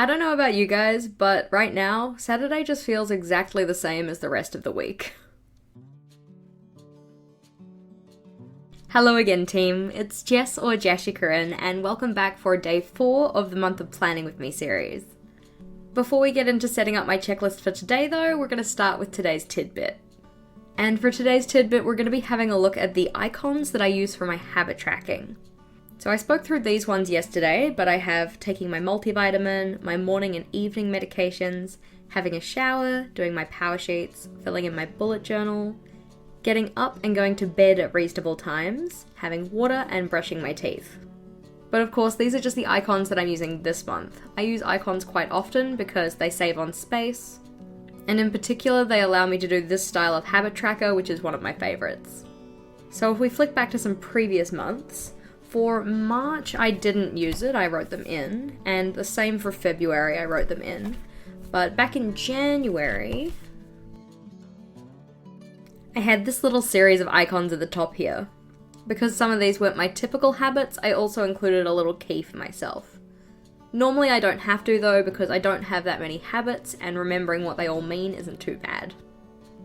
I don't know about you guys, but right now, Saturday just feels exactly the same as the rest of the week. Hello again, team. It's Jess or JashiiCorrin, and welcome back for day 4 of the Month of Planning with Me series. Before we get into setting up my checklist for today though, we're going to start with today's tidbit. And for today's tidbit, we're going to be having a look at the icons that I use for my habit tracking. So I spoke through these ones yesterday, but I have taking my multivitamin, my morning and evening medications, having a shower, doing my PowerSheets, filling in my bullet journal, getting up and going to bed at reasonable times, having water and brushing my teeth. But of course, these are just the icons that I'm using this month. I use icons quite often because they save on space, and in particular they allow me to do this style of habit tracker, which is one of my favorites. So if we flick back to some previous months, for March I didn't use it, I wrote them in, and the same for February, I wrote them in. But back in January, I had this little series of icons at the top here. Because some of these weren't my typical habits, I also included a little key for myself. Normally I don't have to though, because I don't have that many habits, and remembering what they all mean isn't too bad.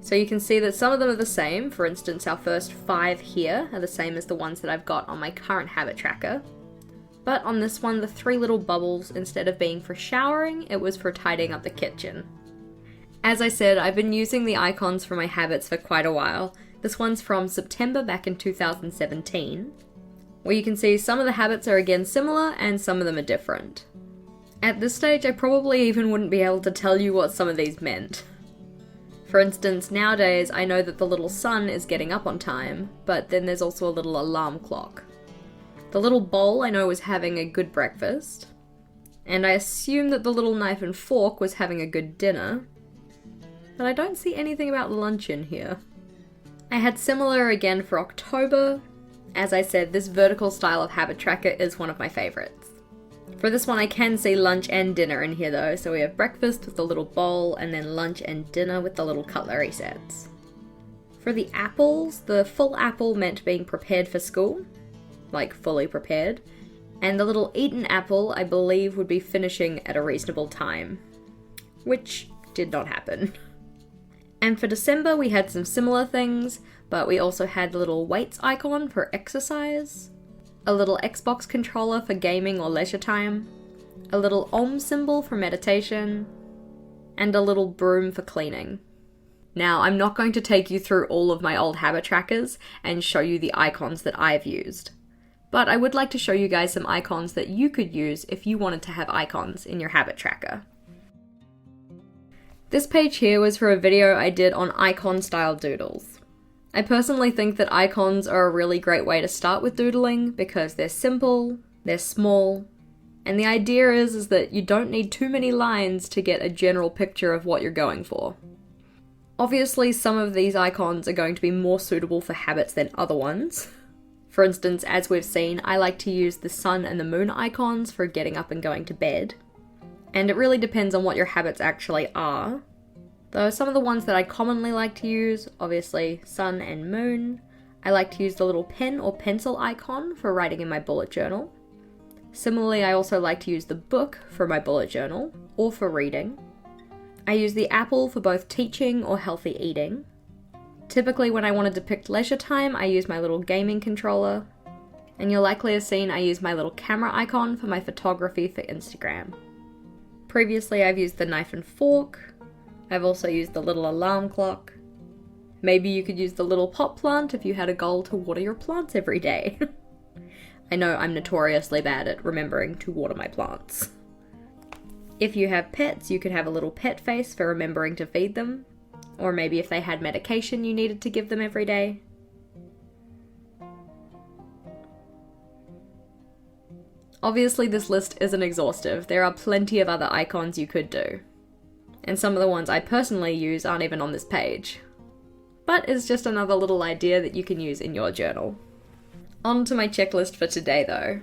So you can see that some of them are the same. For instance, our first 5 here are the same as the ones that I've got on my current habit tracker. But on this one, the 3 little bubbles, instead of being for showering, it was for tidying up the kitchen. As I said, I've been using the icons for my habits for quite a while. This one's from September back in 2017, where you can see some of the habits are again similar and some of them are different. At this stage, I probably even wouldn't be able to tell you what some of these meant. For instance, nowadays I know that the little sun is getting up on time, but then there's also a little alarm clock. The little bowl I know was having a good breakfast, and I assume that the little knife and fork was having a good dinner, but I don't see anything about lunch in here. I had similar again for October. As I said, this vertical style of habit tracker is one of my favorites. For this one I can see lunch and dinner in here though, so we have breakfast with the little bowl and then lunch and dinner with the little cutlery sets. For the apples, the full apple meant being prepared for school, like fully prepared, and the little eaten apple I believe would be finishing at a reasonable time, which did not happen. And for December we had some similar things, but we also had the little weights icon for exercise, a little Xbox controller for gaming or leisure time, a little Om symbol for meditation, and a little broom for cleaning. Now, I'm not going to take you through all of my old habit trackers and show you the icons that I've used, but I would like to show you guys some icons that you could use if you wanted to have icons in your habit tracker. This page here was for a video I did on icon style doodles. I personally think that icons are a really great way to start with doodling because they're simple, they're small, and the idea is that you don't need too many lines to get a general picture of what you're going for. Obviously, some of these icons are going to be more suitable for habits than other ones. For instance, as we've seen, I like to use the sun and the moon icons for getting up and going to bed. And it really depends on what your habits actually are. Though some of the ones that I commonly like to use, obviously sun and moon. I like to use the little pen or pencil icon for writing in my bullet journal. Similarly, I also like to use the book for my bullet journal, or for reading. I use the apple for both teaching or healthy eating. Typically when I want to depict leisure time, I use my little gaming controller. And you'll likely have seen I use my little camera icon for my photography for Instagram. Previously I've used the knife and fork. I've also used the little alarm clock. Maybe you could use the little pot plant if you had a goal to water your plants every day. I know I'm notoriously bad at remembering to water my plants. If you have pets, you could have a little pet face for remembering to feed them. Or maybe if they had medication you needed to give them every day. Obviously this list isn't exhaustive, there are plenty of other icons you could do. And some of the ones I personally use aren't even on this page. But it's just another little idea that you can use in your journal. On to my checklist for today though.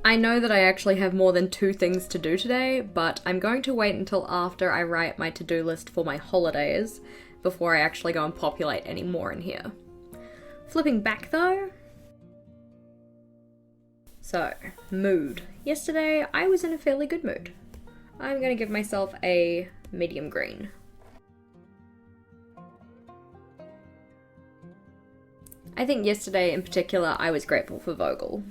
I know that I actually have more than 2 things to do today, but I'm going to wait until after I write my to-do list for my holidays before I actually go and populate any more in here. Flipping back though. So, mood. Yesterday, I was in a fairly good mood. I'm going to give myself a medium green. I think yesterday in particular, I was grateful for Vogel.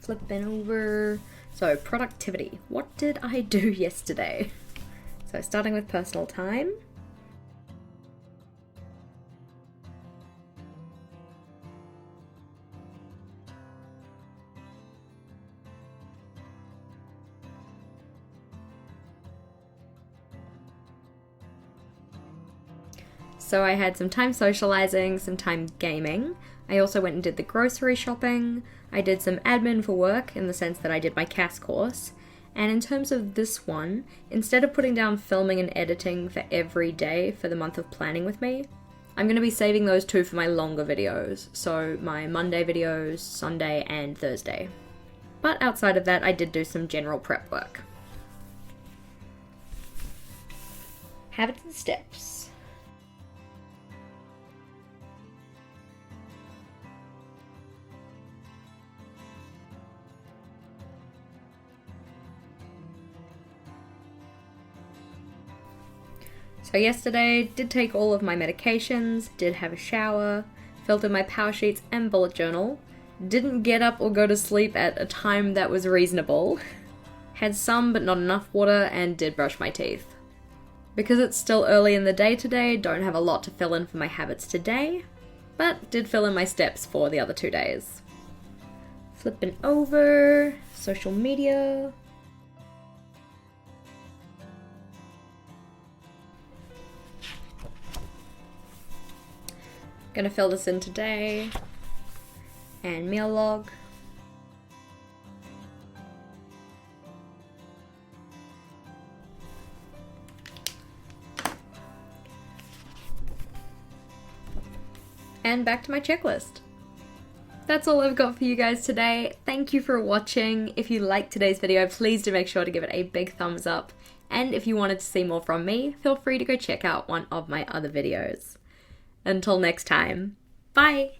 Flipping over. So, productivity. What did I do yesterday? So, starting with personal time. So I had some time socializing, some time gaming. I also went and did the grocery shopping. I did some admin for work in the sense that I did my CAS course. And in terms of this one, instead of putting down filming and editing for every day for the month of planning with me, I'm going to be saving those 2 for my longer videos. So my Monday videos, Sunday and Thursday. But outside of that, I did do some general prep work. Habits and steps. So yesterday, did take all of my medications, did have a shower, filled in my PowerSheets and bullet journal, didn't get up or go to sleep at a time that was reasonable, had some but not enough water, and did brush my teeth. Because it's still early in the day today, don't have a lot to fill in for my habits today, but did fill in my steps for the other 2 days. Flipping over, social media. Gonna fill this in today. And meal log. And back to my checklist. That's all I've got for you guys today. Thank you for watching. If you liked today's video, please do make sure to give it a big thumbs up. And if you wanted to see more from me, feel free to go check out one of my other videos. Until next time, bye!